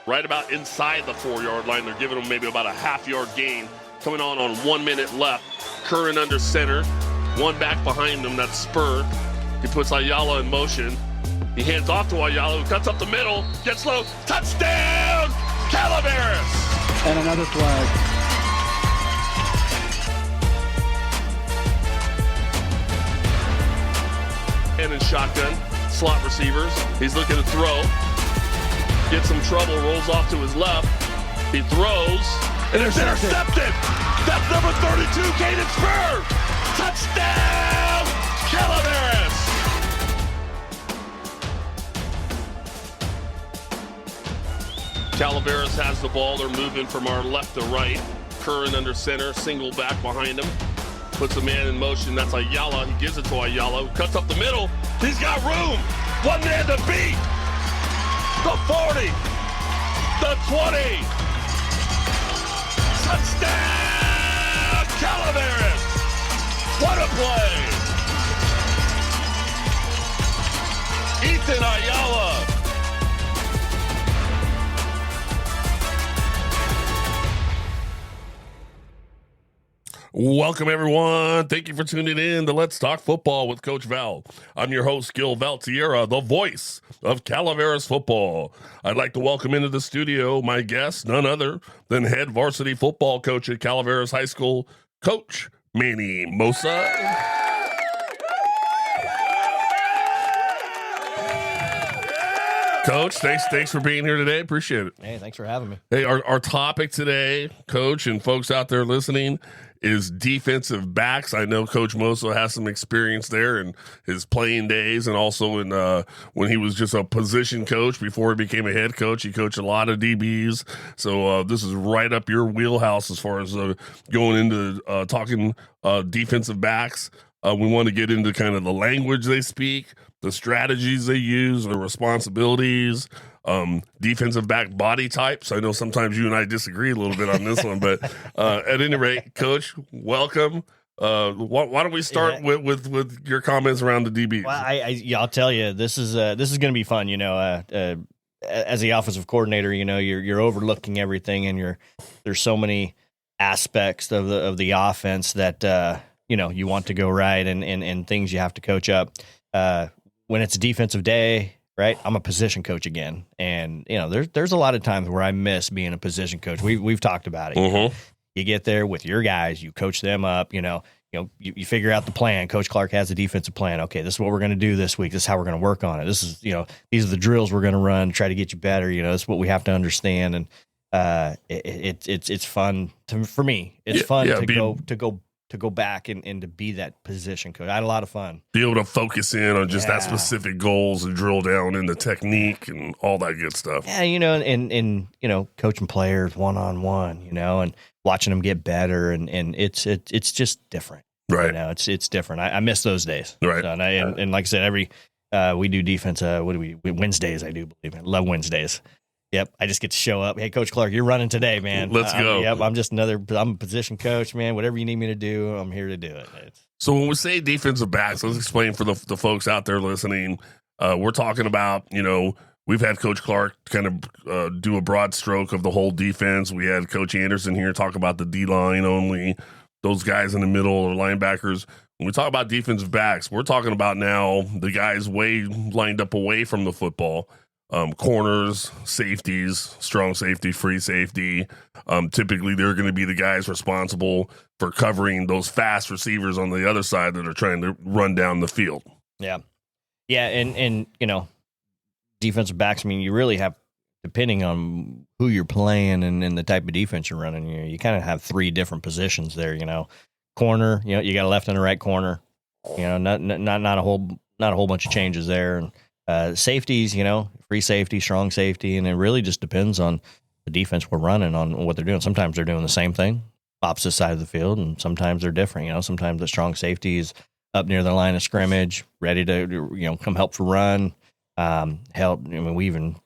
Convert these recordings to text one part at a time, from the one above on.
right about inside the 4-yard line. They're giving them maybe about a half-yard gain. Coming on 1 minute left. Curran under center. One back behind him, that's Spur. He puts Ayala in motion. He hands off to Ayala, who cuts up the middle, gets low. Touchdown, Calaveras! And another flag. And in shotgun, slot receivers. He's looking to throw. Gets some trouble, rolls off to his left. He throws, and it's intercepted. That's number 32, Caden Spur. Touchdown, Calaveras. Calaveras has the ball. They're moving from our left to right. Curran under center, single back behind him. Puts a man in motion. That's Ayala. He gives it to Ayala, who cuts up the middle. He's got room. One man to beat. The 40. The 20. Touchdown, Calaveras. What a play. Ethan Ayala. Welcome, everyone. Thank you for tuning in to Let's Talk Football with Coach Val. I'm your host, Gil Valtierra, the voice of Calaveras football. I'd like to welcome into the studio my guest, none other than head varsity football coach at Calaveras High School, Coach Manny Mossa. Coach, thanks for being here today. Appreciate it. Hey, thanks for having me. Hey, our topic today, Coach, and folks out there listening, is defensive backs. I know Coach Mossa has some experience there in his playing days, and also in when he was just a position coach before he became a head coach. He coached a lot of DBs, so this is right up your wheelhouse as far as going into talking defensive backs. We want to get into kind of the language they speak, the strategies they use, the responsibilities, defensive back body types. I know sometimes you and I disagree a little bit on this one, but at any rate, Coach, welcome. Why don't we start with your comments around the DBs? Well, I'll tell you, this is going to be fun. As the offensive coordinator, you're overlooking everything, and there's so many aspects of the offense that you want to go right, and things you have to coach up. When it's a defensive day, right? I'm a position coach again, and there's a lot of times where I miss being a position coach. We've talked about it. Mm-hmm. You get there with your guys, you coach them up. You figure out the plan. Coach Clark has a defensive plan. Okay, this is what we're going to do this week. This is how we're going to work on it. This is these are the drills we're going to run to try to get you better. This is what we have to understand, and it's fun for me. It's fun to go back and to be that position coach. I had a lot of fun. Be able to focus in on just that specific goals and drill down into technique and all that good stuff. Yeah, and coaching players one-on-one, and watching them get better, and it's just different. Right. It's different. I miss those days. Right. So, and like I said, we do defense, Wednesdays, I do believe. I love Wednesdays. Yep, I just get to show up. Hey, Coach Clark, you're running today, man. Let's go. I'm a position coach, man. Whatever you need me to do, I'm here to do it. So when we say defensive backs, let's explain for the folks out there listening. We're talking about, we've had Coach Clark kind of do a broad stroke of the whole defense. We had Coach Anderson here talk about the D-line only, those guys in the middle or linebackers. When we talk about defensive backs, we're talking about now the guys way lined up away from the football. Corners, safeties, strong safety, free safety. Typically, they're going to be the guys responsible for covering those fast receivers on the other side that are trying to run down the field. Yeah. Yeah, and defensive backs, you really have, depending on who you're playing and the type of defense you're running, you kind of have three different positions there, Corner, you got a left and a right corner. Not a whole bunch of changes there. And safeties, free safety, strong safety, and it really just depends on the defense we're running on what they're doing. Sometimes they're doing the same thing, opposite side of the field, and sometimes they're different. Sometimes the strong safety is up near the line of scrimmage, ready to come help for run, help. We even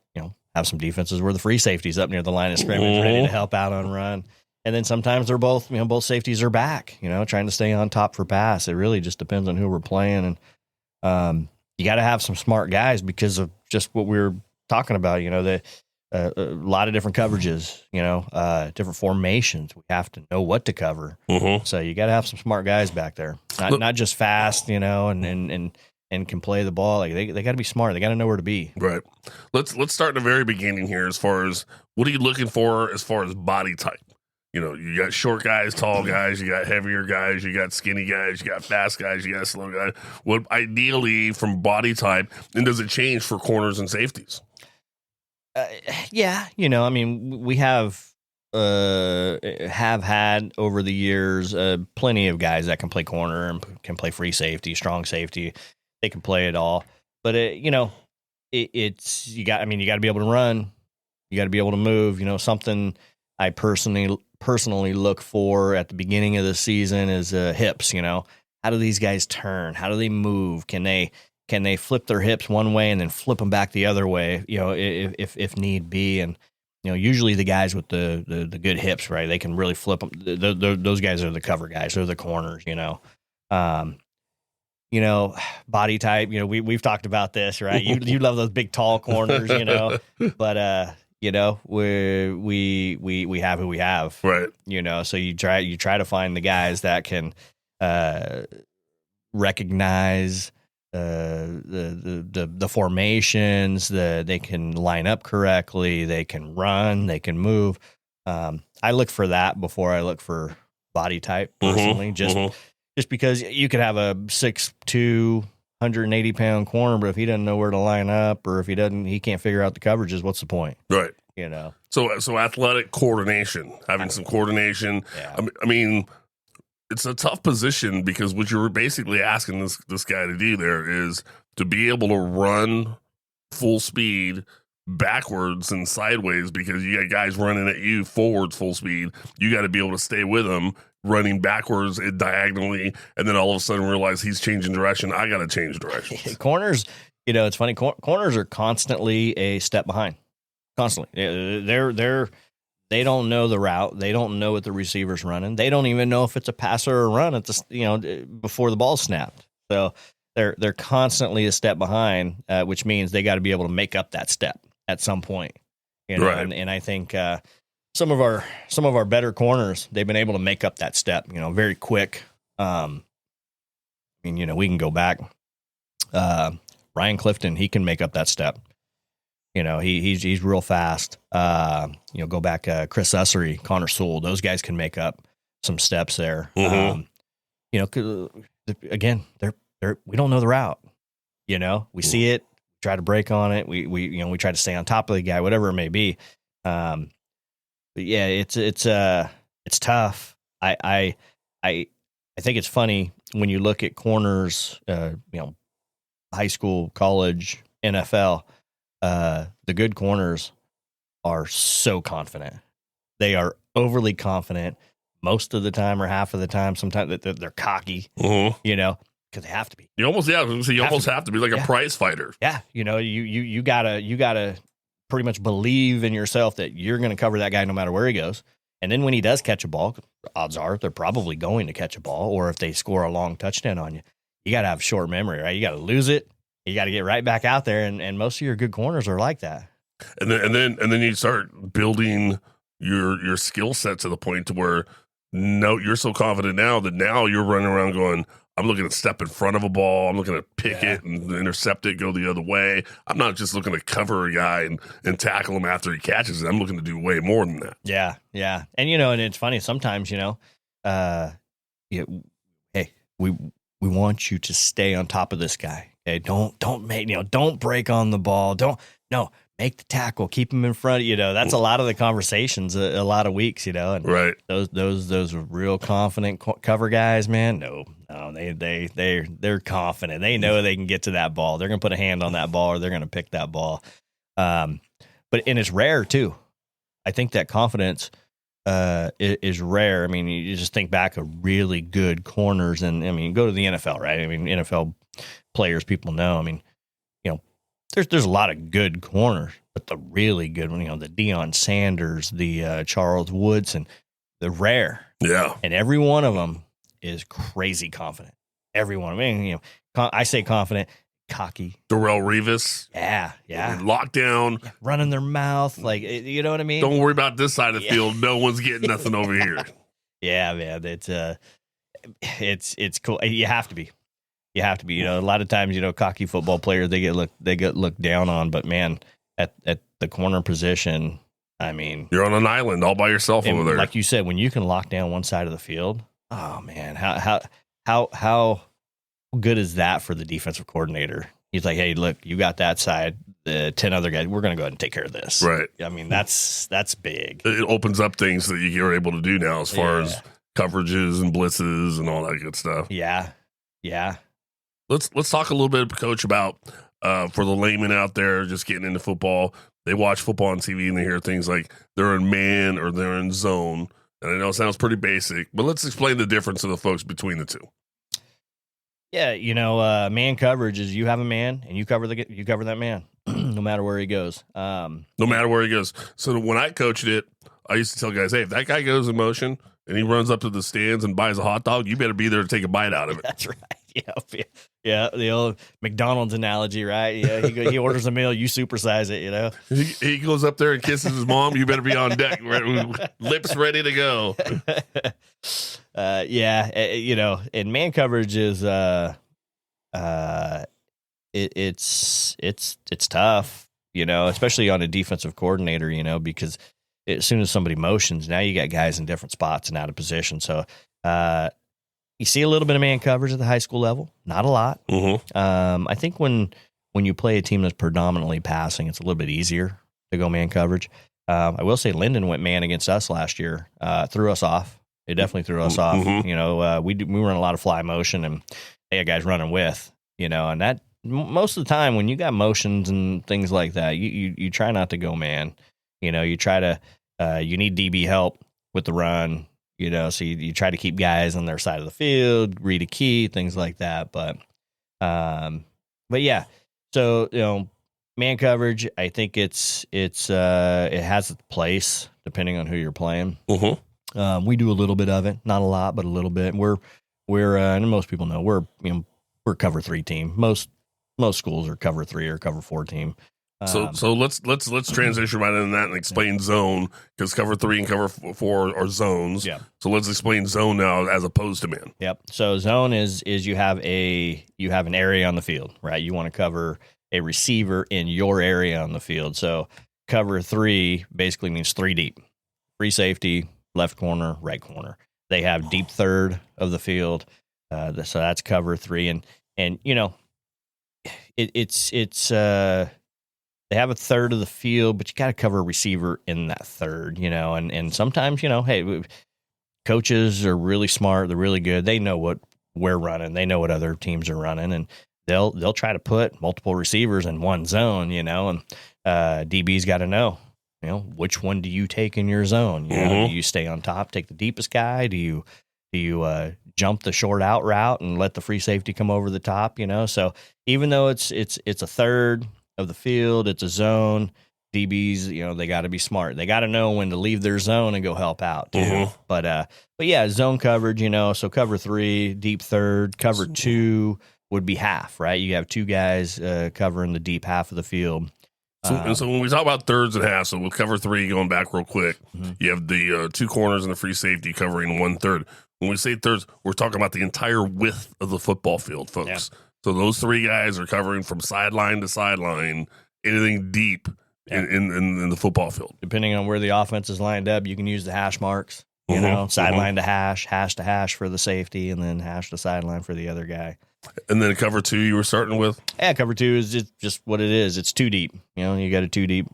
have some defenses where the free safety's up near the line of scrimmage, ready to help out on run. And then sometimes they're both safeties are back, trying to stay on top for pass. It really just depends on who we're playing, and you got to have some smart guys because of just what we were talking about. a lot of different coverages, different formations. We have to know what to cover. So you got to have some smart guys back there, not just fast, and can play the ball. Like they got to be smart. They got to know where to be. Right. Let's start in the very beginning here. As far as what are you looking for as far as body type? You got short guys, tall guys, you got heavier guys, you got skinny guys, you got fast guys, you got slow guys. What ideally from body type, and does it change for corners and safeties? Yeah, we have had over the years plenty of guys that can play corner and can play free safety, strong safety. They can play it all, but it's you got to be able to run, you got to be able to move. Something I personally look for at the beginning of the season is hips. How do these guys turn? How do they move? Can they flip their hips one way and then flip them back the other way? If need be. And usually the guys with the good hips, right? They can really flip them. Those guys are the cover guys. They're the corners. Body type. We've talked about this, right? You love those big tall corners, but we have who we have, right? So you try to find the guys that can recognize the formations, they can line up correctly, they can run, they can move. I look for that before I look for body type personally, just because you could have a 6'2", 180-pound corner, but if he doesn't know where to line up, or if he can't figure out the coverages, what's the point? Right. So athletic coordination, having some coordination. Yeah. I mean, it's a tough position because what you're basically asking this guy to do there is to be able to run full speed backwards and sideways, because you got guys running at you forwards full speed. You got to be able to stay with them running backwards and diagonally, and then all of a sudden realize he's changing direction. I got to change directions. Corners, it's funny. Corners are constantly a step behind. Constantly. They don't know the route. They don't know what the receiver's running. They don't even know if it's a pass or a run at the before the ball's snapped. So they're constantly a step behind, which means they got to be able to make up that step at some point. Right. And I think some of our better corners, they've been able to make up that step, very quick. We can go back. Ryan Clifton, he can make up that step. He's real fast. Go back Chris Ussery, Connor Sewell. Those guys can make up some steps there. Again, we don't know the route. We see it, try to break on it. We try to stay on top of the guy, whatever it may be. But yeah, it's tough. I think it's funny when you look at corners. High school, college, NFL. The good corners are so confident. They are overly confident most of the time, or half of the time. Sometimes they're cocky, because they have to be. You almost have to be like a prize fighter. Yeah, you gotta pretty much believe in yourself that you're going to cover that guy no matter where he goes. And then when he does catch a ball, odds are they're probably going to catch a ball, or if they score a long touchdown on you, you got to have short memory, right? You got to lose it. You got to get right back out there, and most of your good corners are like that. And then you start building your skill set to the point to where you're so confident now that now you're running around going, I'm looking to step in front of a ball, I'm looking to pick it and intercept it, go the other way. I'm not just looking to cover a guy and tackle him after he catches it. I'm looking to do way more than that. Yeah, yeah. And and it's funny sometimes, hey, we want you to stay on top of this guy. Okay, don't make don't break on the ball. Make the tackle, keep him in front. That's a lot of the conversations, a lot of weeks. And right. Those real confident cover guys, man. No, they're confident. They know they can get to that ball. They're gonna put a hand on that ball, or they're gonna pick that ball. And it's rare too. I think that confidence is rare. I mean, you just think back of really good corners, and go to the NFL, right? NFL players, people know. There's a lot of good corners, but the really good one, the Deion Sanders, the Charles Woodson, they're rare. Yeah. And every one of them is crazy confident. Every one of them. I say confident. cocky. Darrell Revis. Yeah. Lockdown. Running their mouth. Like, you know what I mean? Don't worry about this side of the field. No one's getting nothing over here. Yeah, man. It's cool. You have to be. You know, a lot of times, you know, cocky football players, they get looked down on, but man, at the corner position, I mean, you're on an island all by yourself over there. Like you said, when you can lock down one side of the field, oh man, how good is that for the defensive coordinator? He's like, hey, look, you got that side, the 10 other guys, we're going to go ahead and take care of this. Right. I mean, that's big. It opens up things that you're able to do now as far as coverages and blitzes and all that good stuff. Yeah. Let's talk a little bit, Coach, about for the layman out there just getting into football. They watch football on TV and they hear things like they're in man or they're in zone. And I know it sounds pretty basic, but let's explain the difference to the folks between the two. Yeah, you know, man coverage is you have a man and you cover that man, no matter where he goes. No matter where he goes. So when I coached it, I used to tell guys, hey, if that guy goes in motion and he runs up to the stands and buys a hot dog, you better be there to take a bite out of it. That's right. Yeah, the old McDonald's analogy, right? Yeah, he orders a meal, you supersize it, you know. He goes up there and kisses his mom. You better be on deck, lips ready to go. You know, and man coverage is it's tough, you know, especially on a defensive coordinator, you know, because as soon as somebody motions, now you got guys in different spots and out of position. So you see a little bit of man coverage at the high school level, not a lot. Mm-hmm. I think when you play a team that's predominantly passing, it's a little bit easier to go man coverage. I will say Linden went man against us last year, threw us off. It definitely threw us off. Mm-hmm. You know, we run a lot of fly motion and they had guys running with, you know, and that most of the time when you got motions and things like that, you try not to go man. You know, you try to you need DB help with the run. You know, so you try to keep guys on their side of the field, read a key, things like that. But yeah. So, you know, man coverage, I think it has its place depending on who you're playing. Mm-hmm. We do a little bit of it, not a lot, but a little bit. We're and most people know we're a cover 3 team. Most schools are cover 3 or cover 4 team. So let's transition right into that and explain zone, because cover 3 and cover 4 are zones. Yeah. So let's explain zone now as opposed to man. Yep. So zone is you have an area on the field, right? You want to cover a receiver in your area on the field. So cover 3 basically means 3 deep, free safety, left corner, right corner. They have deep third of the field. So that's cover 3, and you know, it's they have a third of the field, but you got to cover a receiver in that third, you know, and sometimes, you know, hey, coaches are really smart. They're really good. They know what we're running. They know what other teams are running, and they'll try to put multiple receivers in one zone, you know, and DB's got to know, you know, which one do you take in your zone? You know, do you stay on top, take the deepest guy? Do you jump the short out route and let the free safety come over the top? You know, so even though it's a third of the field, it's a zone. DBs, you know, they got to be smart. They got to know when to leave their zone and go help out too. Mm-hmm. But yeah, zone coverage, you know, so cover 3, deep third, cover 2 would be half, right? You have 2 guys covering the deep half of the field. So when we talk about thirds and halves, so with cover 3, going back real quick, you have the 2 corners and the free safety covering 1/3. When we say thirds, we're talking about the entire width of the football field, folks. Yeah. So those 3 guys are covering from sideline to sideline, anything deep in the football field. Depending on where the offense is lined up, you can use the hash marks, you know, sideline to hash to hash for the safety, and then hash to sideline for the other guy. And then cover 2 you were starting with? Yeah, cover 2 is just what it is. It's 2 deep. You know, you got a 2 deep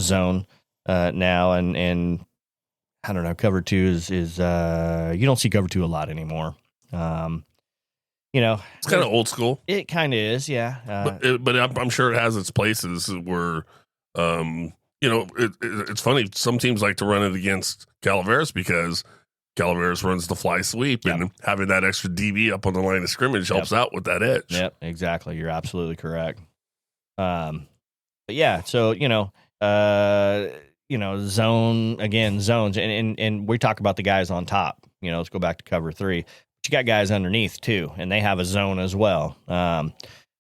zone now, and I don't know, cover 2 is you don't see cover 2 a lot anymore. You know, it's kind of old school. It kind of is, yeah. But I'm sure it has its places where, you know, it's funny. Some teams like to run it against Calaveras because Calaveras runs the fly sweep, and having that extra DB up on the line of scrimmage helps out with that edge. Yep, exactly. You're absolutely correct. But yeah, so zones, and we talk about the guys on top. You know, let's go back to cover 3. But you got guys underneath too, and they have a zone as well.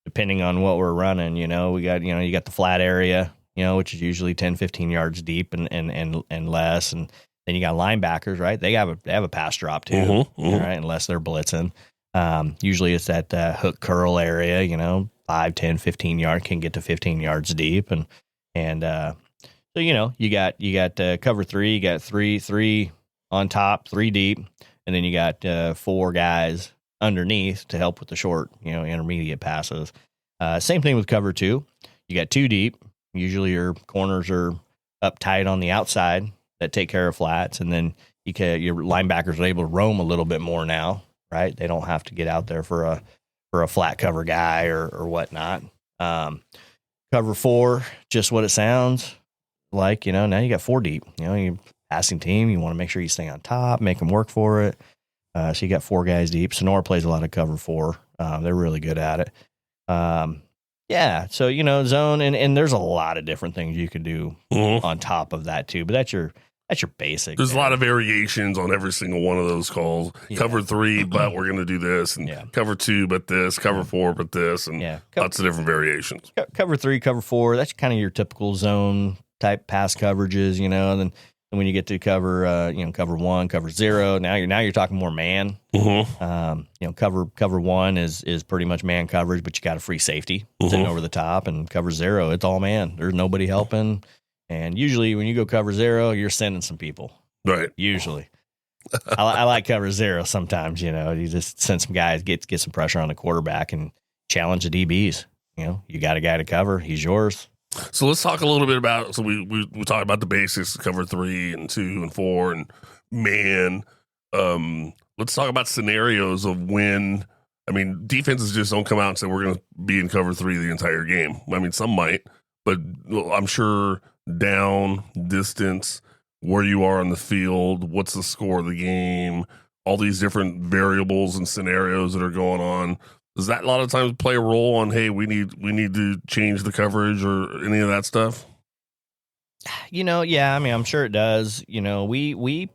depending on what we're running, you got the flat area, which is usually 10, 15 yards deep and less. And then you got linebackers, right? They have a pass drop too, right? Unless they're blitzing. Usually it's that hook curl area, 5, 10, 15 yard, can get to 15 yards deep. So, you got cover three, you got three on top, 3 deep. And then you got 4 guys underneath to help with the short, intermediate passes. Same thing with cover 2. You got 2 deep. Usually your corners are up tight on the outside that take care of flats. And then your linebackers are able to roam a little bit more now, right? They don't have to get out there for a flat cover guy or whatnot. Cover 4, just what it sounds like, now you got 4 deep, you're passing team. You want to make sure you stay on top, make them work for it. So you got 4 guys deep. Sonora plays a lot of cover 4. They're really good at it. So, zone and there's a lot of different things you can do on top of that too, but that's your basic. There's a lot of variations on every single one of those calls. Yeah. Cover 3, but we're going to do this, and cover 2, but this, cover 4, but this, and lots of different variations. Cover 3, cover 4, that's kind of your typical zone type pass coverages, and then when you get to cover 1, cover 0, now you're talking more man. Cover 1 is pretty much man coverage, but you got a free safety sitting over the top, and cover 0, it's all man. There's nobody helping. And usually when you go cover 0, you're sending some people. Right. Usually. I like cover 0 sometimes, you just send some guys, get some pressure on the quarterback and challenge the DBs. You got a guy to cover, he's yours. So let's talk a little bit about, so we talked about the basics, cover 3 and 2 and 4 and man. Let's talk about scenarios of when, defenses just don't come out and say we're going to be in cover 3 the entire game. Some might, but I'm sure down, distance, where you are on the field, what's the score of the game, all these different variables and scenarios that are going on. Does that a lot of times play a role on, hey, we need to change the coverage or any of that stuff? Yeah, I'm sure it does. We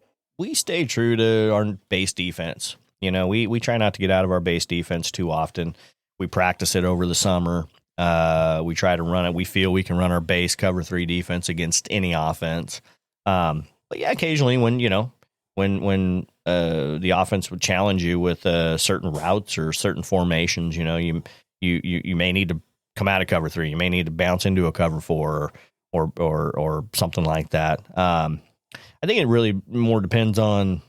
stay true to our base defense. We try not to get out of our base defense too often. We practice it over the summer. We try to run it. We feel we can run our base cover 3 defense against any offense. But yeah, occasionally when the offense would challenge you with certain routes or certain formations, you may need to come out of cover 3. You may need to bounce into a cover 4 or something like that. I think it really more depends on,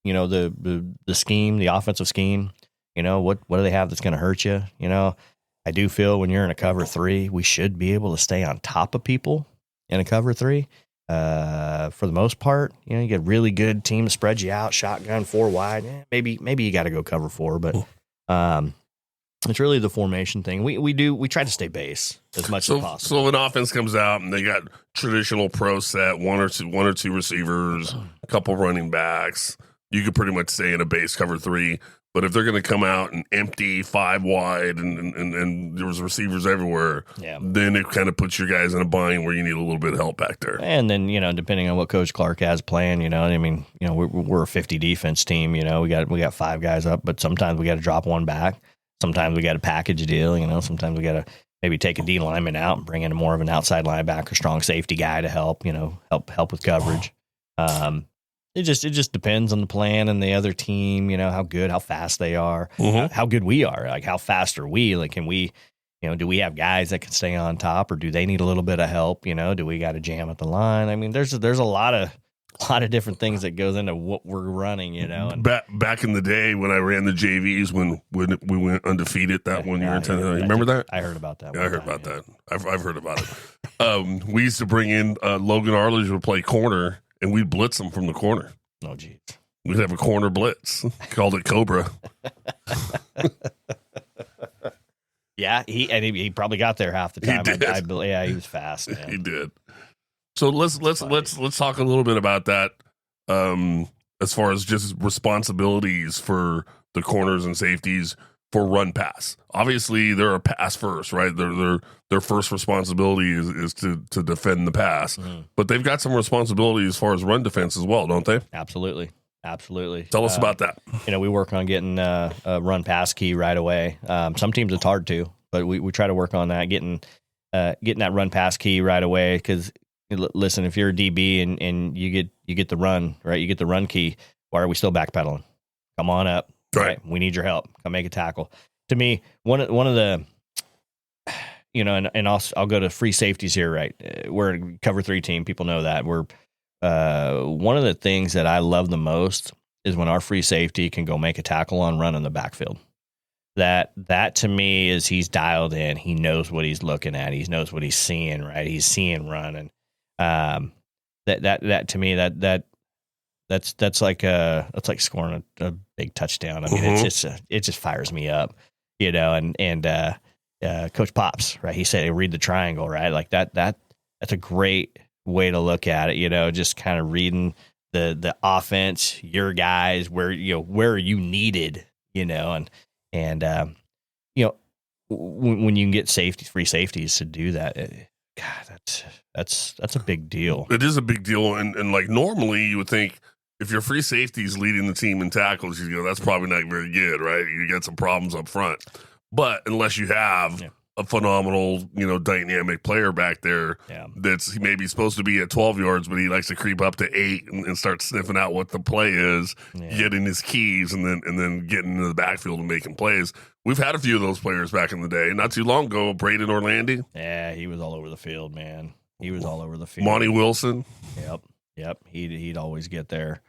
the scheme, the offensive scheme. What do they have that's going to hurt you? I do feel when you're in a cover 3, we should be able to stay on top of people in a cover 3. For the most part, you get a really good team to spread you out, shotgun 4 wide. Maybe you got to go cover 4, but it's really the formation thing. We try to stay base as much as possible. So an offense comes out and they got traditional pro set, one or two receivers, a couple running backs. You could pretty much stay in a base cover 3. But if they're going to come out and empty 5 wide and there's receivers everywhere, then it kind of puts your guys in a bind where you need a little bit of help back there. And then, depending on what Coach Clark has planned, we're a 50 defense team. We got 5 guys up, but sometimes we got to drop 1 back. Sometimes we got a package deal. Sometimes we got to maybe take a D lineman out and bring in more of an outside linebacker, strong safety guy to help help with coverage. It just depends on the plan and the other team, how fast they are, how good we are. Like, how fast are we? Like, can we, do we have guys that can stay on top, or do they need a little bit of help? Do we got to jam at the line? There's a lot of different things that goes into what we're running, And back in the day when I ran the JVs, when we went undefeated, that one year, remember that? I heard about that. Yeah, I heard about that. I've heard about it. We used to bring in Logan Arledge would play corner. And we'd blitz them from the corner. Oh, geez. We'd have a corner blitz. Called it Cobra. Yeah, he probably got there half the time. He was fast. Man. He did. So let's talk a little bit about that. As far as just responsibilities for the corners and safeties for run pass. Obviously, they're a pass first, right? Their first responsibility is to defend the pass, but they've got some responsibility as far as run defense as well, don't they? Absolutely. Tell us about that. We work on getting a run pass key right away. Some teams it's hard to. but we try to work on that, getting that run pass key right away. Because listen, if you're a DB and you get the run, right, you get the run key, why are we still backpedaling? Come on up, right? We need your help. Come make a tackle. To me, one of the, and I'll go to free safeties here, right? We're a cover 3 team. People know that. We're one of the things that I love the most is when our free safety can go make a tackle on run in the backfield. That to me is he's dialed in. He knows what he's looking at. He knows what he's seeing, right? He's seeing run, and that to me that's like scoring a big touchdown. I mean, it just fires me up, and Coach Pops, right? He said, read the triangle, right? Like that's a great way to look at it, just kind of reading the offense, your guys, where you needed, and when you can get free safeties to do that, God, that's a big deal. It is a big deal, and like normally you would think if your free safety is leading the team in tackles, you go, that's probably not very good, right? You got some problems up front, but unless you have a phenomenal, dynamic player back there that's maybe supposed to be at 12 yards, but he likes to creep up to 8 and start sniffing out what the play is, getting his keys, and then getting into the backfield and making plays. We've had a few of those players back in the day. Not too long ago, Braden Orlandi. Yeah, he was all over the field, man. He was all over the field. Monty Wilson. Yep. He'd always get there.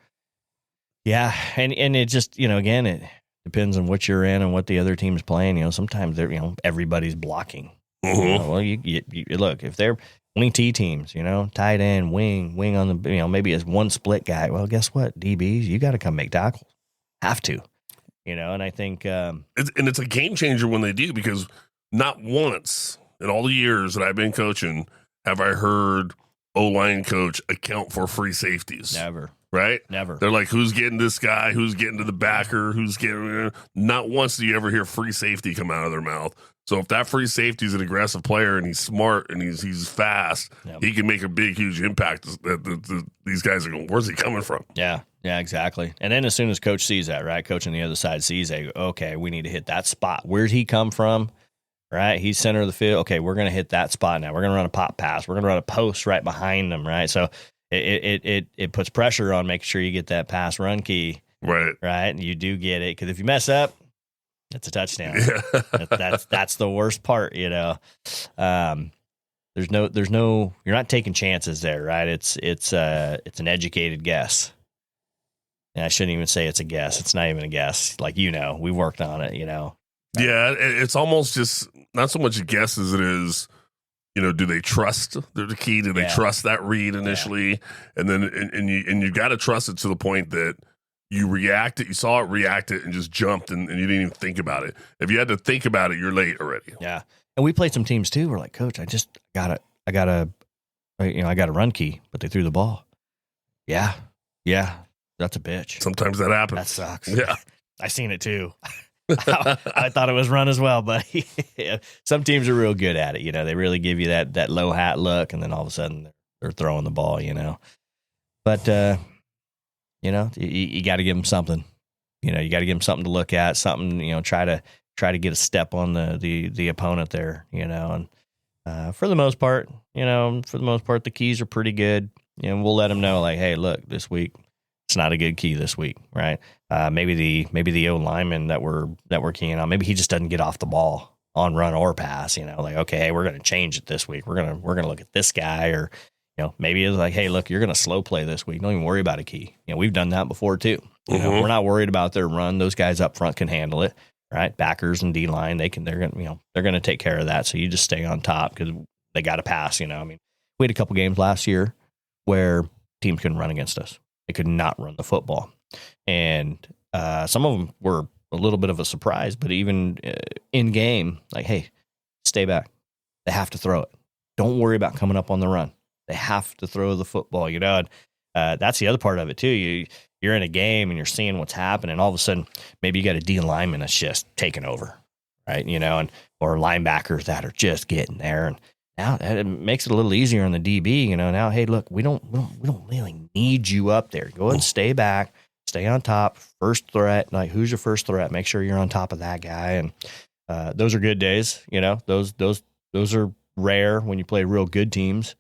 Yeah, and it just, again, it depends on what you're in and what the other team's playing. Sometimes they're, everybody's blocking. Well, you look, if they're wing T teams, tight end, wing on the, maybe as one split guy. Well, guess what? DBs, you got to come make tackles. Have to, and I think, it's a game changer when they do, because not once in all the years that I've been coaching have I heard O-line coach account for free safeties. Never. Right? Never. They're like, who's getting this guy? Who's getting to the backer? Who's getting... Not once do you ever hear free safety come out of their mouth. So if that free safety is an aggressive player and he's smart and he's fast, he can make a big, huge impact. These guys are going, where's he coming from? Yeah, exactly. And then as soon as coach sees that, right, coach on the other side sees that, okay, we need to hit that spot. Where'd he come from? Right? He's center of the field. Okay, we're going to hit that spot now. We're going to run a pop pass. We're going to run a post right behind them, right? So it puts pressure on making sure you get that pass run key. Right. And you do get it, because if you mess up, it's a touchdown. That's the worst part, There's no you're not taking chances there, right? It's an educated guess. And I shouldn't even say it's a guess. It's not even a guess. Like, we worked on it, Yeah, it's almost just not so much a guess as it is, do they trust the key? Do they trust that read initially? And then and you got to trust it to the point that you saw it, react it, and just jumped, and you didn't even think about it. If you had to think about it, you're late already. Yeah. And we played some teams too. We're like, Coach, I got a run key, but they threw the ball. Yeah. That's a bitch. Sometimes that happens. That sucks. Yeah. I seen it too. I thought it was run as well, but some teams are real good at it. They really give you that low hat look, and then all of a sudden they're throwing the ball, But, you got to give them something. You got to give them something to look at, something, try to get a step on the opponent there, and for the most part, the keys are pretty good. We'll let them know, like, hey, look, this week it's not a good key this week, right? Maybe the O lineman that we're keying on, maybe he just doesn't get off the ball on run or pass. Like, okay, hey, we're going to change it this week. We're gonna look at this guy, or maybe it's like, hey, look, you're going to slow play this week. Don't even worry about a key. We've done that before too. We're not worried about their run. Those guys up front can handle it, right? Backers and D line, they're going to take care of that. So you just stay on top because they got to pass. We had a couple games last year where teams couldn't run against us. They could not run the football, and some of them were a little bit of a surprise. But even in game, like, hey, stay back. They have to throw it. Don't worry about coming up on the run. They have to throw the football, And that's the other part of it too. You're in a game and you're seeing what's happening. All of a sudden, maybe you got a D lineman that's just taking over, right? Or linebackers that are just getting there, and now it makes it a little easier on the DB. Now, hey, look, we don't really need you up there. Go ahead and stay back, stay on top. First threat, like, who's your first threat? Make sure you're on top of that guy, and those are good days. Those are rare when you play real good teams.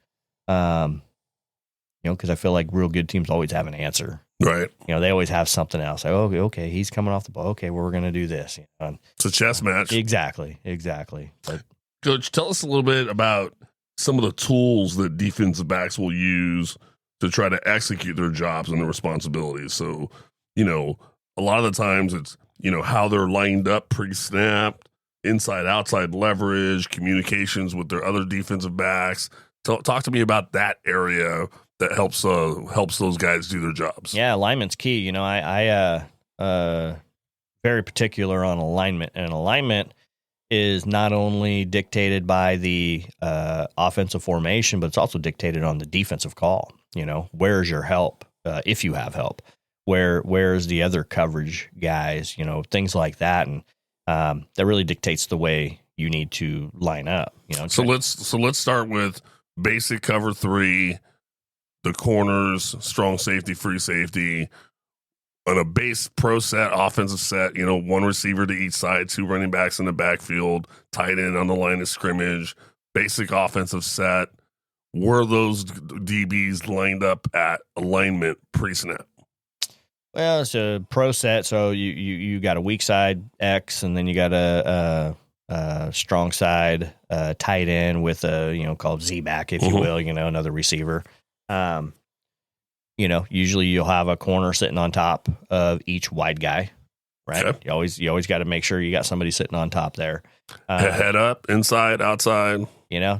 Because I feel like real good teams always have an answer. Right. They always have something else. Like, okay, he's coming off the ball. Okay, well, we're going to do this. It's a chess match. Exactly. But, Coach, tell us a little bit about some of the tools that defensive backs will use to try to execute their jobs and their responsibilities. So, a lot of the times it's, how they're lined up pre-snapped, inside, outside leverage, communications with their other defensive backs. Talk to me about that area that helps those guys do their jobs. Yeah, alignment's key. I very particular on alignment, and alignment is not only dictated by the offensive formation, but it's also dictated on the defensive call. Where's your help if you have help? Where's the other coverage guys? Things like that, and that really dictates the way you need to line up. So let's start with basic cover 3. The corners, strong safety, free safety, on a base pro set, offensive set, one receiver to each side, 2 running backs in the backfield, tight end on the line of scrimmage, basic offensive set. Were those DBs lined up at alignment pre-snap? Well, it's a pro set, so you got a weak side X, and then you got a strong side tight end with a called Z back, if you will, another receiver. Usually you'll have a corner sitting on top of each wide guy, right? Okay. You always got to make sure you got somebody sitting on top there. Head up, inside, outside.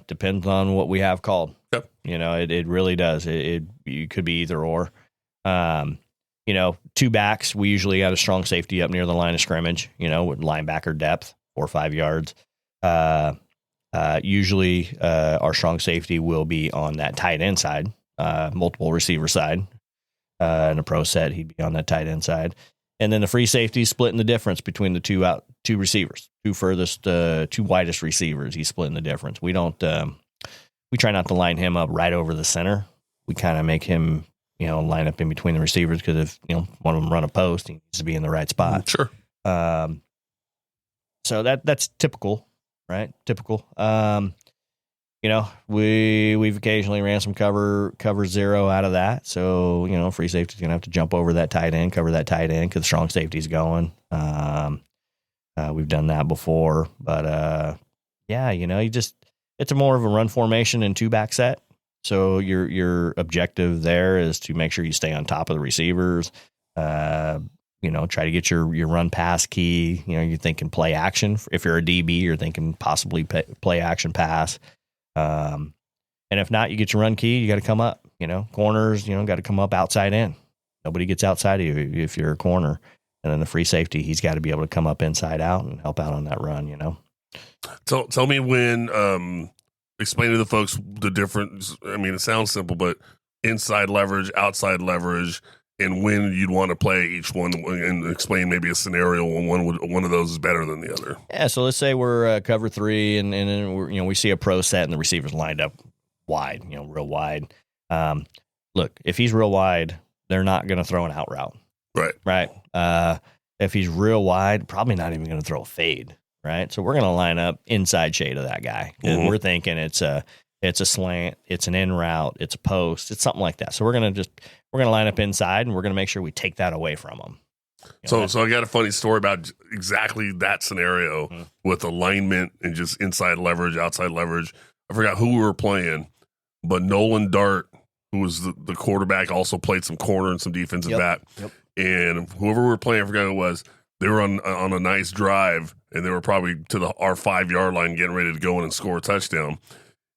Depends on what we have called. Yep. It really does. It could be either or. 2 backs. We usually got a strong safety up near the line of scrimmage. With linebacker depth, 4 or 5 yards. Usually, our strong safety will be on that tight end side. Multiple receiver side. In a pro set, he'd be on that tight end side. And then the free safety splitting the difference between the two receivers, 2 widest receivers. He's splitting the difference. We don't, we try not to line him up right over the center. We kind of make him, line up in between the receivers, because if, one of them run a post, he needs to be in the right spot. Sure. So that's typical, right? Typical. We've occasionally ran some cover 0 out of that. So, free safety's going to have to jump over that tight end, cover that tight end, because strong safety's going. We've done that before. But, it's more of a run formation and 2-back set. So your objective there is to make sure you stay on top of the receivers. Try to get your run pass key. You're thinking play action. If you're a DB, you're thinking possibly play action pass. And if not, you get your run key, you got to come up, corners, got to come up outside in. Nobody gets outside of you if you're a corner. And then the free safety, he's got to be able to come up inside out and help out on that run, Tell me when, explain to the folks the difference. I mean, it sounds simple, but inside leverage, outside leverage, and when you'd want to play each one, and explain maybe a scenario when one of those is better than the other. Yeah, so let's say we're cover 3, and we're, we see a pro set and the receiver's lined up wide, real wide. Look, if he's real wide, they're not going to throw an out route. Right. If he's real wide, probably not even going to throw a fade. Right. So we're going to line up inside shade of that guy. Mm-hmm. We're thinking it's a slant, it's an in route, it's a post, it's something like that. So we're going to line up inside, and we're going to make sure we take that away from them. So I got a funny story about exactly that scenario with alignment and just inside leverage, outside leverage. I forgot who we were playing, but Nolan Dart, who was the quarterback, also played some corner and some defensive back. Yep. And whoever we were playing, I forgot who it was, they were on a nice drive, and they were probably to our 5-yard line getting ready to go in and score a touchdown.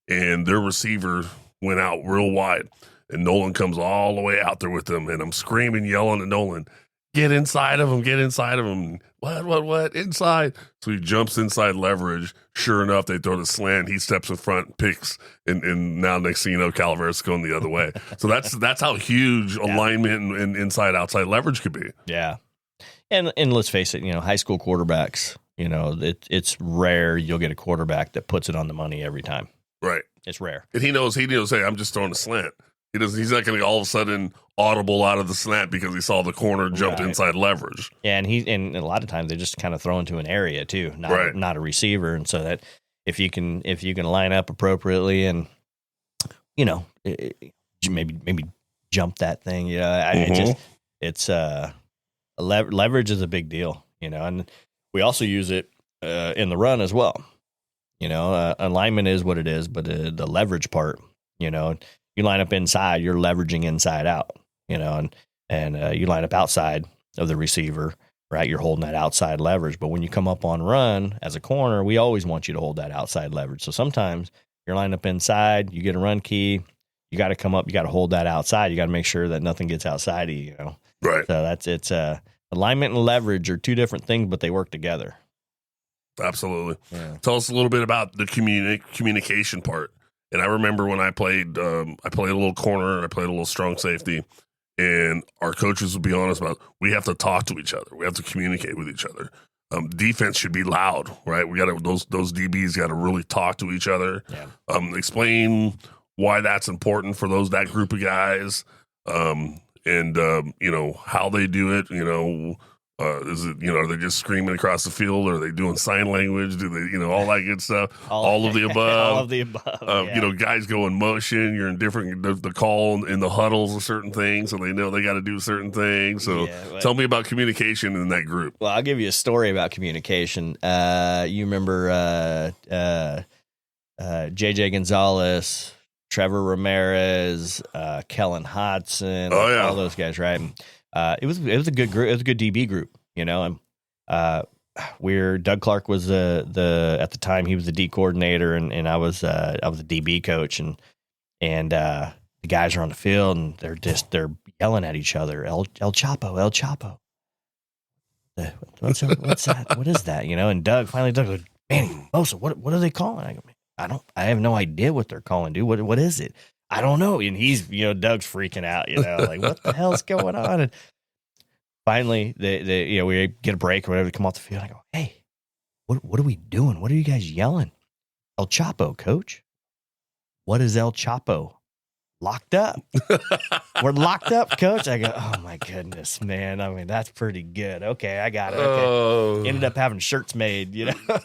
And their receiver went out real wide, and Nolan comes all the way out there with them, and I'm screaming, yelling at Nolan, get inside of him, get inside of him. What? Inside. So he jumps inside leverage. Sure enough, they throw the slant. He steps in front, picks, and now next thing you know, Calaveras is going the other way. So that's how huge alignment and inside, outside leverage could be. Yeah. And let's face it, high school quarterbacks, it's rare you'll get a quarterback that puts it on the money every time. Right. It's rare. And he knows, hey, I'm just throwing a slant. He's not going to all of a sudden audible out of the snap because he saw the corner jumped inside leverage. Yeah, and a lot of times they just kind of throw into an area too, not a receiver, and so that if you can line up appropriately and maybe jump that thing, leverage is a big deal, and we also use it in the run as well. Alignment is what it is, but the leverage part, you line up inside, you're leveraging inside out, and you line up outside of the receiver, right? You're holding that outside leverage. But when you come up on run as a corner, we always want you to hold that outside leverage. So sometimes you're lined up inside, you get a run key, you got to come up, you got to hold that outside. You got to make sure that nothing gets outside of you, Right. So it's alignment and leverage are two different things, but they work together. Absolutely. Yeah. Tell us a little bit about the communication part. And I remember when I played a little corner, I played a little strong safety, and our coaches would be honest about, we have to talk to each other. We have to communicate with each other. Defense should be loud, right? We got to those DBs got to really talk to each other. Yeah. Explain why that's important for that group of guys, and how they do it. Is it, are they just screaming across the field, or are they doing sign language? Do they, all that good stuff? All of the above. All of the above. Guys go in motion. You're in different, the call in the huddles of certain things, so they know they got to do certain things. So tell me about communication in that group. Well, I'll give you a story about communication. You remember J.J. Gonzalez, Trevor Ramirez, Kellen Hodson, all those guys, right? It was a good group. It was a good DB group, and where Doug Clark was at the time, he was the D coordinator, and I was the DB coach, and the guys are on the field and they're yelling at each other, El Chapo, El Chapo. What's that? What is that? And Doug goes, Manny Mossa, what are they calling? I go, I have no idea what they're calling, dude. What is it? I don't know. And he's, Doug's freaking out, like, what the hell's going on? And finally, we get a break or whatever, to come off the field. I go, hey, what are we doing? What are you guys yelling? El Chapo, coach. What is El Chapo? Locked up. We're locked up, coach. I go, oh my goodness, man. I mean, that's pretty good. Okay, I got it. Okay. Ended up having shirts made,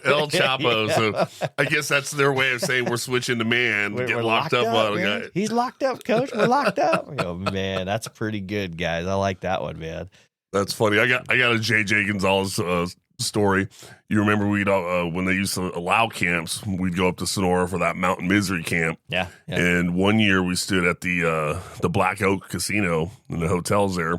El Chapo. So I guess that's their way of saying we're switching to man. We're locked up on a guy. He's locked up, coach. We're locked up. I go, man, that's pretty good, guys. I like that one, man. That's funny. I got a J.J. Gonzalez story. You remember when they used to allow camps, we'd go up to Sonora for that Mountain Misery camp. Yeah. And one year we stood at the Black Oak Casino in the hotels there,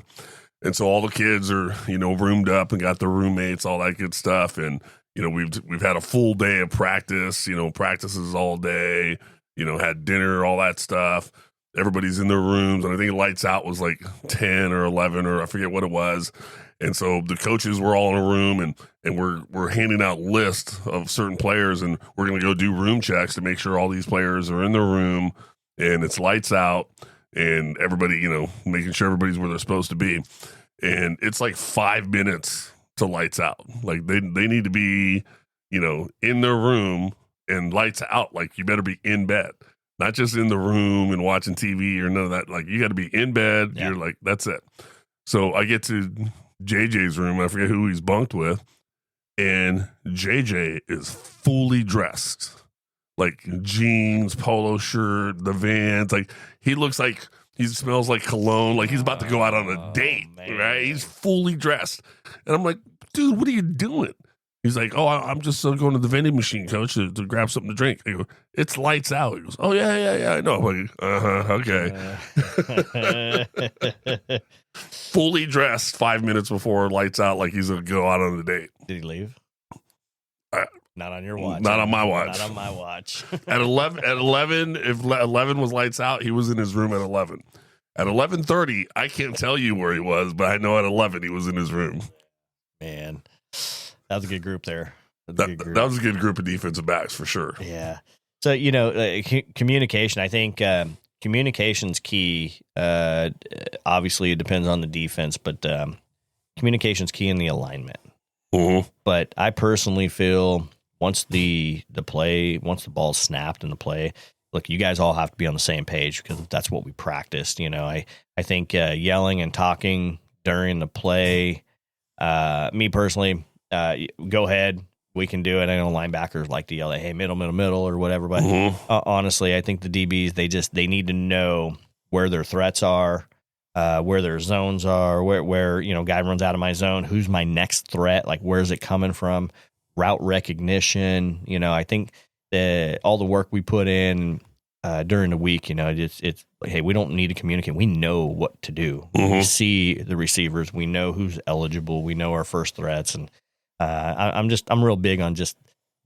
and so all the kids are roomed up and got their roommates, all that good stuff. And we've had a full day of practice. Practices all day. Had dinner, all that stuff. Everybody's in their rooms, and I think lights out was like 10 or 11 or I forget what it was. And so the coaches were all in a room, and we're handing out lists of certain players, and we're going to go do room checks to make sure all these players are in their room, and it's lights out, and everybody, making sure everybody's where they're supposed to be. And it's like 5 minutes to lights out. Like they need to be, in their room and lights out. Like you better be in bed. Not just in the room and watching TV or none of that. Like, you got to be in bed. Yeah. You're like, that's it. So I get to JJ's room. I forget who he's bunked with. And JJ is fully dressed. Like, jeans, polo shirt, the Vans. Like, he looks like he smells like cologne. Like, he's about to go out on a date, right? He's fully dressed. And I'm like, dude, what are you doing? He's like, oh, I'm just going to the vending machine, coach, to grab something to drink. I go, it's lights out. He goes, oh, yeah, I know. I'm like, okay. Fully dressed 5 minutes before lights out, like he's going to go out on a date. Did he leave? Not on your watch. Not on my watch. Not on my watch. At 11, if 11 was lights out, he was in his room at 11. At 11:30, I can't tell you where he was, but I know at 11 he was in his room. Man. That was a good group there. That was a good group of defensive backs for sure. Yeah. So, communication, I think communication's key. Obviously, it depends on the defense, but communication's key in the alignment. Mm-hmm. But I personally feel once the ball's snapped in the play, look, you guys all have to be on the same page because that's what we practiced. I think yelling and talking during the play, me personally, go ahead. We can do it. I know linebackers like to yell at, hey, middle, or whatever. But honestly, I think the DBs, they need to know where their threats are, where their zones are, where guy runs out of my zone, who's my next threat, like where's it coming from, route recognition. I think all the work we put in during the week, it's like, hey, we don't need to communicate. We know what to do. We see the receivers. We know who's eligible. We know our first threats. And I'm real big on just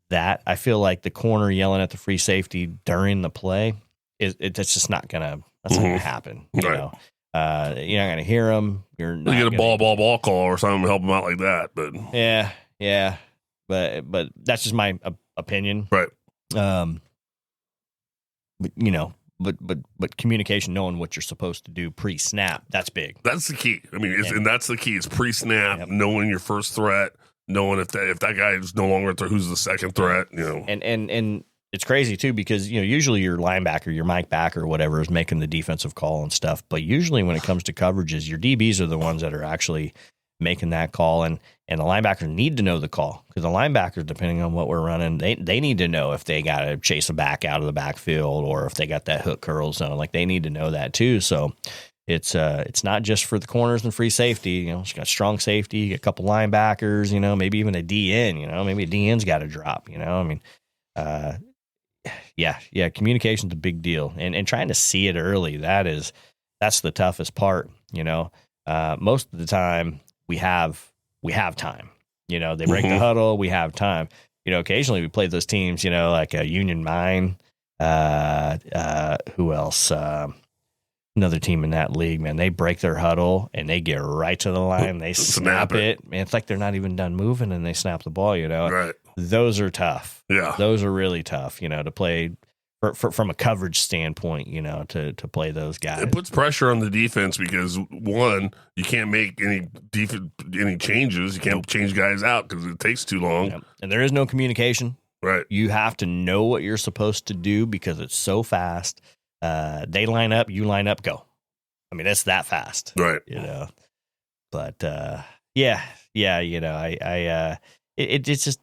that. I feel like the corner yelling at the free safety during the play that's just not gonna happen. You know, you're not gonna hear them. You're not you get a ball call or something to help them out like that. But yeah, but that's just my opinion, right? But communication, knowing what you're supposed to do pre-snap, that's big. That's the key. I mean, and that's the key. It's pre-snap, knowing your first threat, knowing if that guy is no longer who's the second threat. And it's crazy too because usually your linebacker, your Mike backer, or whatever is making the defensive call and stuff. But usually when it comes to coverages, your DBs are the ones that are actually making that call, and the linebackers need to know the call because the linebackers, depending on what we're running, they need to know if they got to chase a back out of the backfield or if they got that hook curl zone. Like they need to know that too. So it's not just for the corners and free safety. It's got strong safety, a couple linebackers. Maybe even a DN. Maybe a DN's got to drop. Communication's a big deal, and trying to see it early. That's the toughest part. Most of the time. We have time, they break the huddle. We have time, occasionally we play those teams, like a Union Mine, who else, another team in that league, man, they break their huddle and they get right to the line. They snap it. Man, it's like they're not even done moving and they snap the ball, right. Those are tough. Yeah. Those are really tough, to play from a coverage standpoint, to play those guys. It puts pressure on the defense because one, you can't make any changes. You can't change guys out because it takes too long. Yep. And there is no communication. Right. You have to know what you're supposed to do because it's so fast. They line up, you line up, go. I mean, it's that fast. Right. But it's just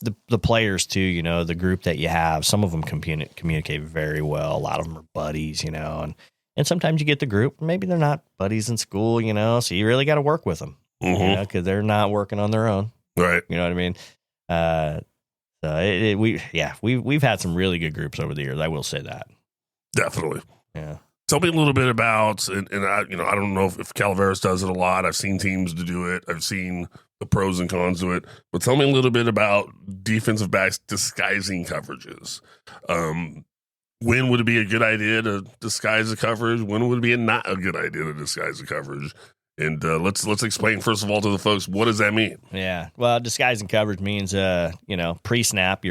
the players too, the group that you have, some of them communicate very well. A lot of them are buddies, and sometimes you get the group, maybe they're not buddies in school, so you really got to work with them, because they're not working on their own. Right. You know what I mean? We've had some really good groups over the years. I will say that. Definitely. Yeah. Tell me a little bit about, and I don't know if Calaveras does it a lot. I've seen teams to do it. I've seen the pros and cons to it. But tell me a little bit about defensive backs disguising coverages. When would it be a good idea to disguise the coverage? When would it be not a good idea to disguise the coverage? And let's explain first of all to the folks, what does that mean? Yeah. Well, disguising coverage means pre-snap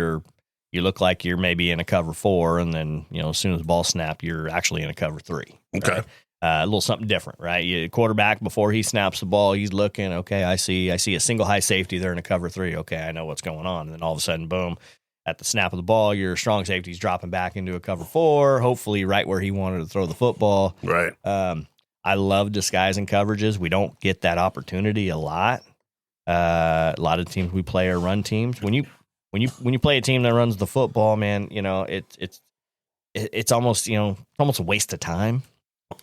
you look like you're maybe in a cover 4, and then, as soon as the ball snap, you're actually in a cover 3. Okay. Right? A little something different, right? Quarterback, before he snaps the ball, he's looking, okay, I see a single high safety there in a cover 3. Okay, I know what's going on. And then all of a sudden, boom, at the snap of the ball, your strong safety's dropping back into a cover 4, hopefully right where he wanted to throw the football. Right. I love disguising coverages. We don't get that opportunity a lot. A lot of teams we play are run teams. When you play a team that runs the football, man, it's almost almost a waste of time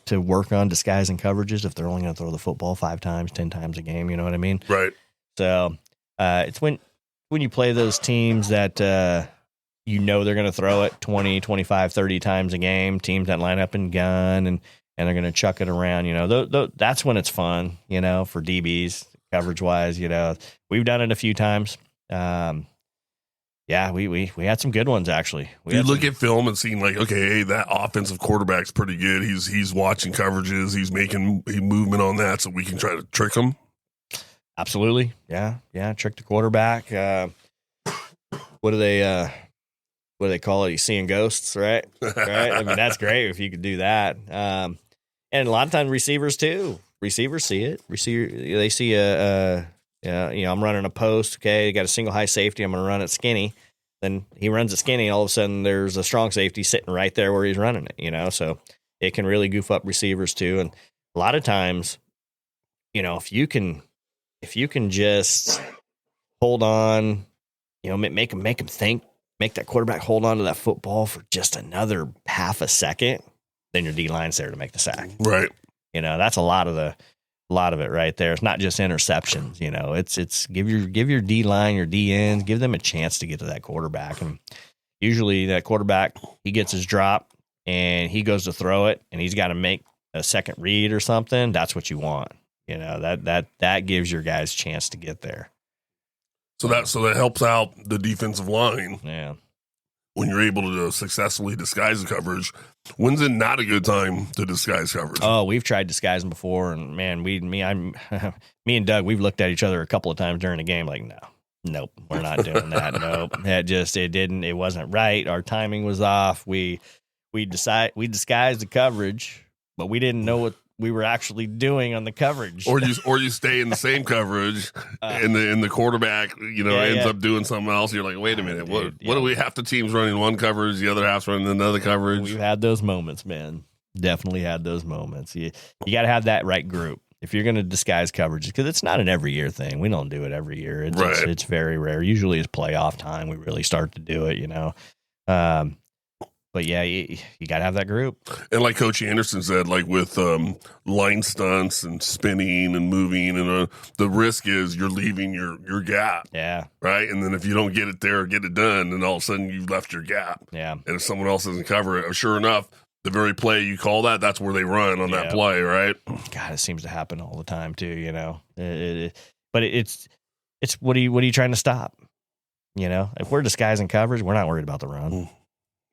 to work on disguising coverages if they're only going to throw the football 5 times, 10 times a game. You know what I mean? Right. So it's when you play those teams that they're going to throw it 20, 25, 30 times a game. Teams that line up in gun and they're going to chuck it around. That's when it's fun. For DBs coverage wise. We've done it a few times. Yeah, we had some good ones actually. You look at film and seeing like, okay, hey, that offensive quarterback's pretty good. He's watching coverages. He's making movement on that, so we can try to trick him. Absolutely, yeah. Trick the quarterback. What do they call it? He's seeing ghosts, right? Right. I mean, that's great if you could do that. And a lot of times receivers too. Receivers see it. They see I'm running a post. Okay, got a single high safety. I'm going to run it skinny. then he runs it skinny. All of a sudden, there's a strong safety sitting right there where he's running it. So it can really goof up receivers too. And a lot of times, if you can just hold on, make them think, make that quarterback hold on to that football for just another half a second, then your D line's there to make the sack. Right. That's a lot of it right there. It's not just interceptions. It's give your D line, your D ends, give them a chance to get to that quarterback. And usually that quarterback, he gets his drop and he goes to throw it, and he's got to make a second read or something. That's what you want. That gives your guys a chance to get there. So that helps out the defensive line. Yeah. When you're able to successfully disguise the coverage. When's it not a good time to disguise coverage? Oh, we've tried disguising before, and man, me and Doug, we've looked at each other a couple of times during the game like, nope, we're not doing that. Nope. It wasn't right. Our timing was off. We disguised the coverage, but we didn't know what we were actually doing on the coverage. Or you stay in the same coverage and the quarterback, ends up doing something else. You're like, wait a minute, what do we, half the team's running one coverage, the other half's running another coverage? We've had those moments, man. Definitely had those moments. You got to have that right group if you're going to disguise coverages, because it's not an every year thing. We don't do it every year. It's very rare. Usually it's playoff time we really start to do it, But yeah, you got to have that group. And like Coach Anderson said, like with line stunts and spinning and moving, and the risk is you're leaving your gap. Yeah. Right? And then if you don't get it there or get it done, then all of a sudden you've left your gap. Yeah. And if someone else doesn't cover it, sure enough, the very play you call that's where they run on that play, right? God, it seems to happen all the time too, But it's what are you trying to stop? If we're disguising coverage, we're not worried about the run.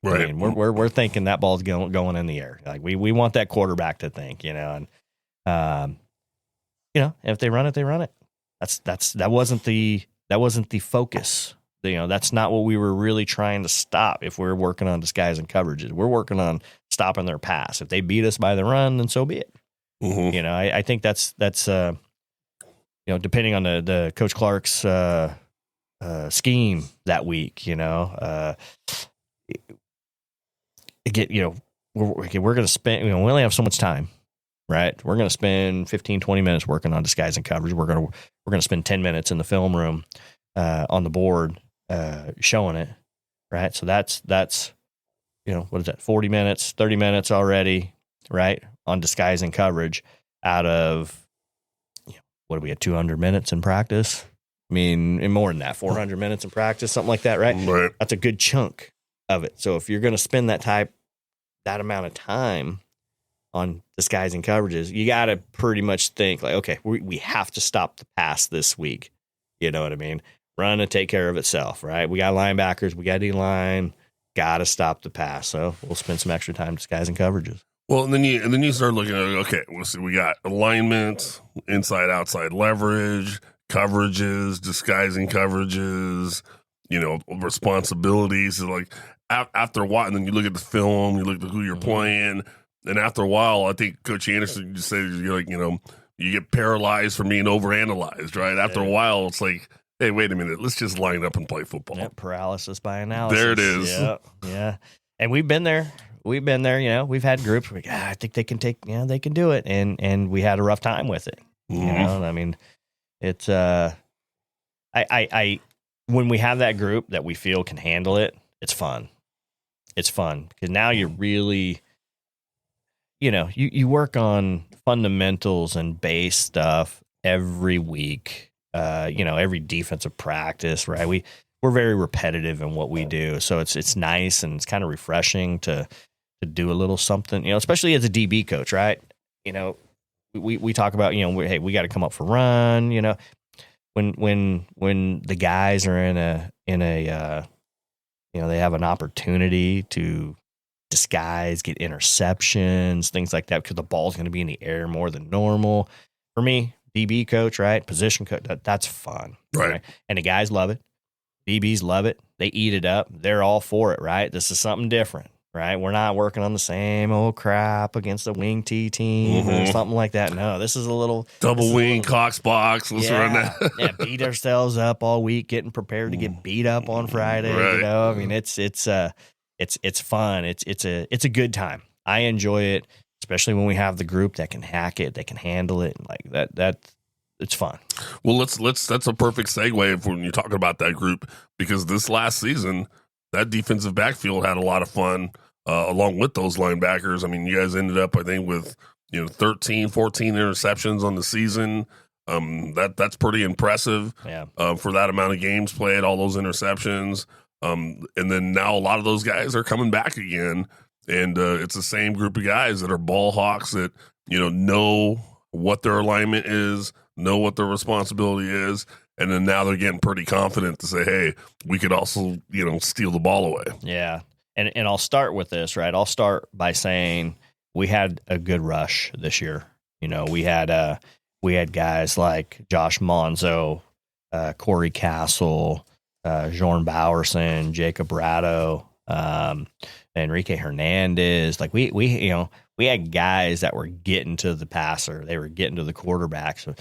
Right. I mean, we're thinking that ball's going in the air. Like we want that quarterback to think, and if they run it, they run it. That wasn't the focus. That's not what we were really trying to stop. If we're working on disguising coverages, we're working on stopping their pass. If they beat us by the run, then so be it. Mm-hmm. I think that's depending on the Coach Clark's scheme that week, we're going to spend, we only have so much time, right? We're going to spend 15, 20 minutes working on disguising coverage. We're going to spend 10 minutes in the film room, on the board, showing it. Right. So that's, what is that? 40 minutes, 30 minutes already, right? On disguising coverage out of, what do we have? 200 minutes in practice? I mean, and more than that, 400 minutes in practice, something like that, right? Right. That's a good chunk of it. So if you're going to spend that amount of time on disguising coverages, you got to pretty much think like, okay, we have to stop the pass this week. You know what I mean? Run and take care of itself, right? We got linebackers, we got D-line, got to stop the pass. So we'll spend some extra time disguising coverages. Well, and then you start looking at, okay, we'll see, we got alignment, inside, outside leverage, coverages, disguising coverages, responsibilities. So like after a while, and then you look at the film, you look at who you're playing, and after a while, I think Coach Anderson just said, you're like, you get paralyzed from being overanalyzed, right? After a while, it's like, hey, wait a minute, let's just line up and play football. Yep, paralysis by analysis. There it is. Yeah. And we've been there. We've had groups where I think they can they can do it. And we had a rough time with it. Mm-hmm. I mean, it's, when we have that group that we feel can handle it, it's fun. It's fun because now you're really, you work on fundamentals and base stuff every week, every defensive practice, right? We're very repetitive in what we do. So it's nice and it's kind of refreshing to do a little something, especially as a DB coach, right? We talk about, hey, we got to come up for run, when the guys are in a they have an opportunity to disguise, get interceptions, things like that, because the ball's going to be in the air more than normal. For me, DB coach, right? Position coach, that's fun. Right. And the guys love it. DBs love it. They eat it up. They're all for it, right? This is something different, right? We're not working on the same old crap against a wing T team or something like that. No, this is a little double wing Cox box. Let's run that. Yeah, beat ourselves up all week, getting prepared to get beat up on Friday. Right. You know, I mean, it's fun. It's a good time. I enjoy it, especially when we have the group that can hack it, that can handle it, and like that. It's fun. Well, that's a perfect segue when you're talking about that group, because this last season, that defensive backfield had a lot of fun along with those linebackers. I mean, you guys ended up, I think, with 13, 14 interceptions on the season. That's pretty impressive. Yeah. For that amount of games played, all those interceptions. And then now a lot of those guys are coming back again, and it's the same group of guys that are ball hawks that know what their alignment is, know what their responsibility is, and then now they're getting pretty confident to say, hey, we could also, steal the ball away. Yeah. And I'll start with this, right? I'll start by saying we had a good rush this year. We had guys like Josh Monzo, Corey Castle, Jorn Bowerson, Jacob Ratto, Enrique Hernandez. Like we had guys that were getting to the passer. They were getting to the quarterback. So,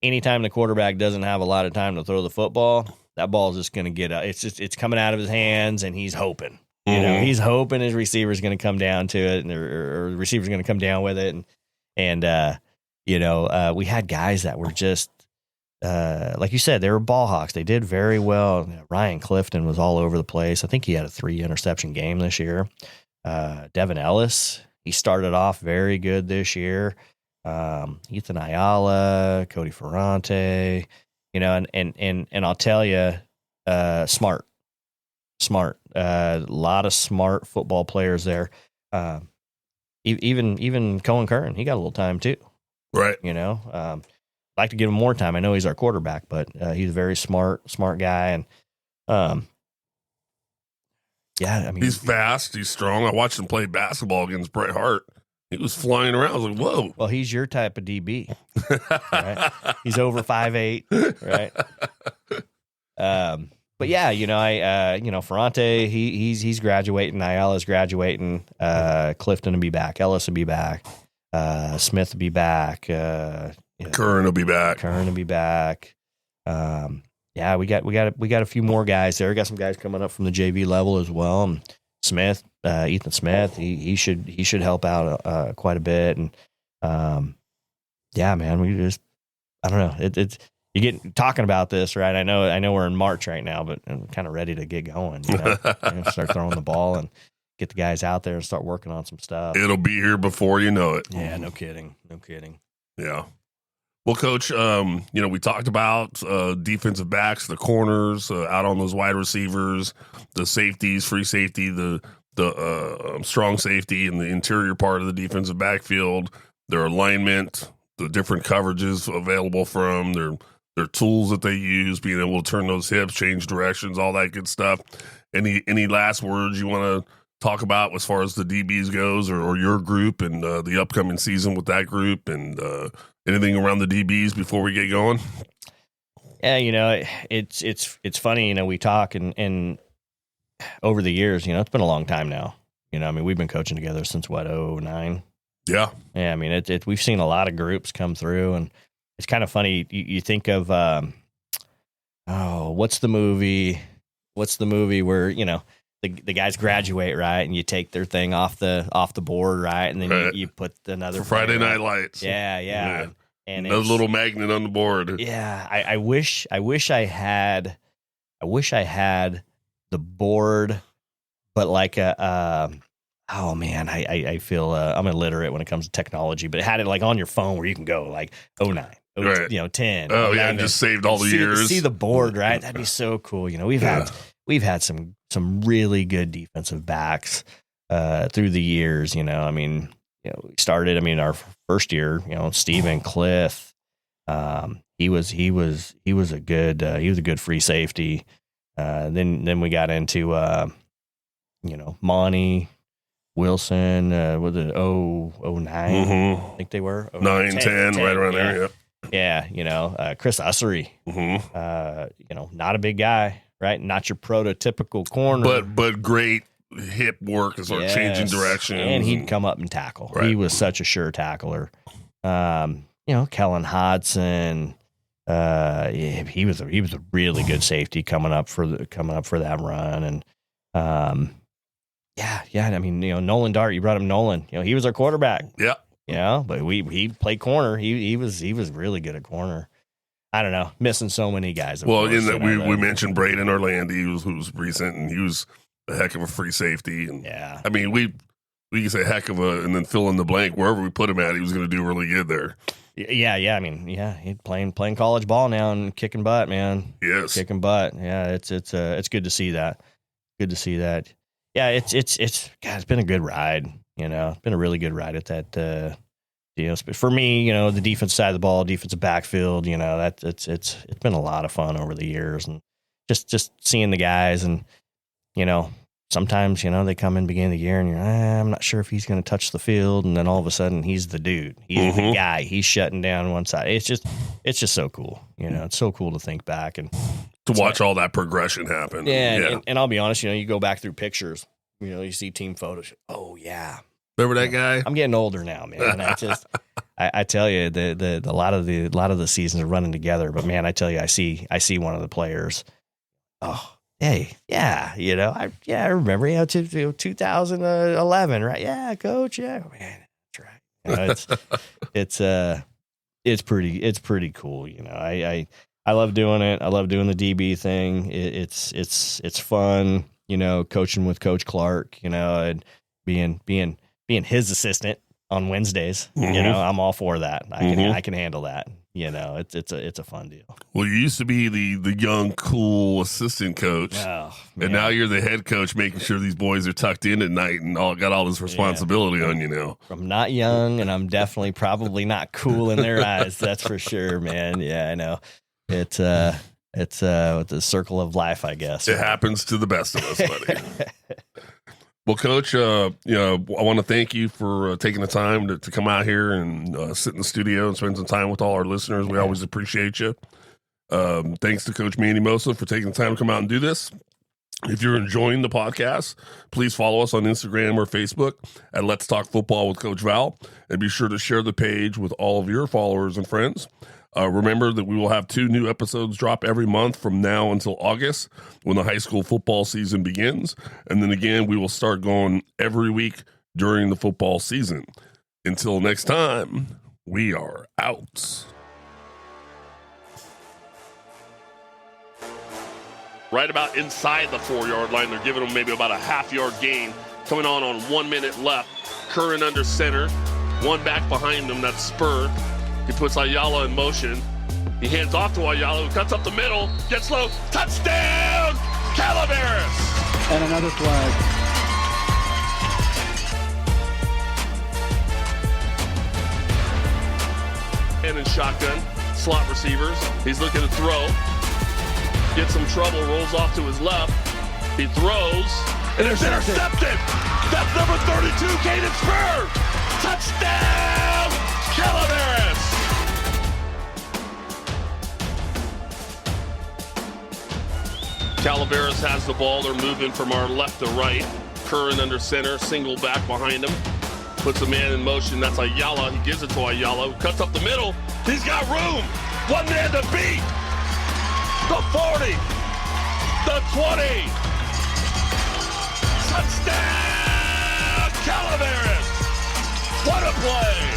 anytime the quarterback doesn't have a lot of time to throw the football, that ball is just going to get up. It's coming out of his hands, and he's hoping. He's hoping his receiver's going to come down to it, or the receiver's going to come down with it. And we had guys that were just, like you said, they were ball hawks. They did very well. Ryan Clifton was all over the place. I think he had a 3-interception game this year. Devin Ellis, he started off very good this year. Ethan Ayala, Cody Ferrante, and I'll tell you, smart, a lot of smart football players there. Even Cohen Curran, he got a little time too. Right. I'd like to give him more time. I know he's our quarterback, but he's a very smart guy. And, I mean, he's fast. He's strong. I watched him play basketball against Bret Hart. He was flying around. I was like, whoa. Well, he's your type of DB. Right? He's over 5'8", right? But yeah, Ferrante, he's graduating. Ayala's graduating. Clifton will be back. Ellis will be back. Smith will be back. Curran will be back. We got a few more guys there. We got some guys coming up from the JV level as well. And Smith, Ethan Smith, he should help out quite a bit. And man, we just, I don't know. It's you get talking about this, right? I know we're in March right now, but I'm kind of ready to get going. Start throwing the ball and get the guys out there and start working on some stuff. It'll be here before you know it. Yeah, no kidding. Yeah. Well, Coach, we talked about defensive backs, the corners, out on those wide receivers, the safeties, free safety, the strong safety, and the interior part of the defensive backfield, their alignment, the different coverages available from their tools that they use, being able to turn those hips, change directions, all that good stuff. Any last words you want to talk about as far as the DBs goes, or your group and the upcoming season with that group, and anything around the DBs before we get going? Yeah, it's funny, we talk and over the years, it's been a long time now. We've been coaching together since 2009. Yeah. Yeah. I mean, we've seen a lot of groups come through, and it's kind of funny. You think of, what's the movie where, the guys graduate, right? And you take their thing off the board, right? And then right. you put another Friday Night Lights. Yeah. And another little magnet on the board. Yeah. I wish I had the board, but like I feel I'm illiterate when it comes to technology, but it had it like on your phone where you can go like 09, right. 10. Oh 11, yeah, and just saved all the years. See the board, right? That'd be so cool. We've had some really good defensive backs through the years. We started. Our first year, Stephen Cliff. He was a good free safety. Then we got into Monty Wilson, was it 09? Mm-hmm. I think they were 9, 10, right around there. Yeah. Chris Ussery, mm-hmm. not a big guy, right? Not your prototypical corner, but great hip work and start changing direction. And he'd come up and tackle. Right. He was such a sure tackler. Kellen Hodson. He was a really good safety coming up for that run. And I mean, Nolan Dart, you brought him Nolan. He was our quarterback. Yeah. But he played corner. He was really good at corner. I don't know, missing so many guys. Well, in that we mentioned Braden Orlandi, who was recent, and he was a heck of a free safety. And I mean, we can say heck of a, and then fill in the blank wherever we put him at. He was going to do really good there. Yeah. I mean, he's playing college ball now and kicking butt, man. Yes, kicking butt. Yeah, it's good to see that. Good to see that. Yeah, it's been a good ride. It's been a really good ride at that. For me, the defense side of the ball, defensive backfield, it's been a lot of fun over the years, and just seeing the guys, and sometimes they come in beginning of the year and you're I'm not sure if he's going to touch the field, and then all of a sudden he's the dude, he's the guy, he's shutting down one side. It's just so cool, it's so cool to think back and to watch all that progression happen. Yeah. And I'll be honest, you go back through pictures, you see team photos. Oh yeah. Remember that guy? I'm getting older now, man. I tell you, a lot of the seasons are running together. But man, I tell you, I see one of the players. Oh, hey, yeah, I remember, 2011, right? Yeah, coach, yeah, man, that's right. It's pretty cool. I love doing it. I love doing the DB thing. It's fun. Coaching with Coach Clark. And being his assistant on Wednesdays, I'm all for that. I can handle that. It's a fun deal. Well, you used to be the young, cool assistant coach, and now you're the head coach, making sure these boys are tucked in at night and got all this responsibility on you now. I'm not young, and I'm definitely probably not cool in their eyes. That's for sure, man. Yeah, I know. It's the circle of life, I guess. It happens to the best of us, buddy. Well, Coach, I want to thank you for taking the time to come out here and sit in the studio and spend some time with all our listeners. We always appreciate you. Thanks to Coach Manny Mossa for taking the time to come out and do this. If you're enjoying the podcast, please follow us on Instagram or Facebook at Let's Talk Football with Coach Val, and be sure to share the page with all of your followers and friends. Remember that we will have 2 new episodes drop every month from now until August, when the high school football season begins. And then again, we will start going every week during the football season. Until next time, we are out. Right about inside the 4-yard line. They're giving them maybe about a half-yard gain. Coming on 1 minute left. Curran under center. One back behind them, that's Spur. He puts Ayala in motion. He hands off to Ayala, who cuts up the middle, gets low, touchdown, Calaveras! And another flag. And in shotgun, slot receivers. He's looking to throw. Gets some trouble, rolls off to his left. He throws, and it's intercepted! That's number 32, Caden Spur! Touchdown, Calaveras! Calaveras has the ball. They're moving from our left to right. Curran under center, single back behind him. Puts a man in motion. That's Ayala. He gives it to Ayala, who cuts up the middle. He's got room. One man to beat. The 40. The 20. Touchdown, Calaveras. What a play.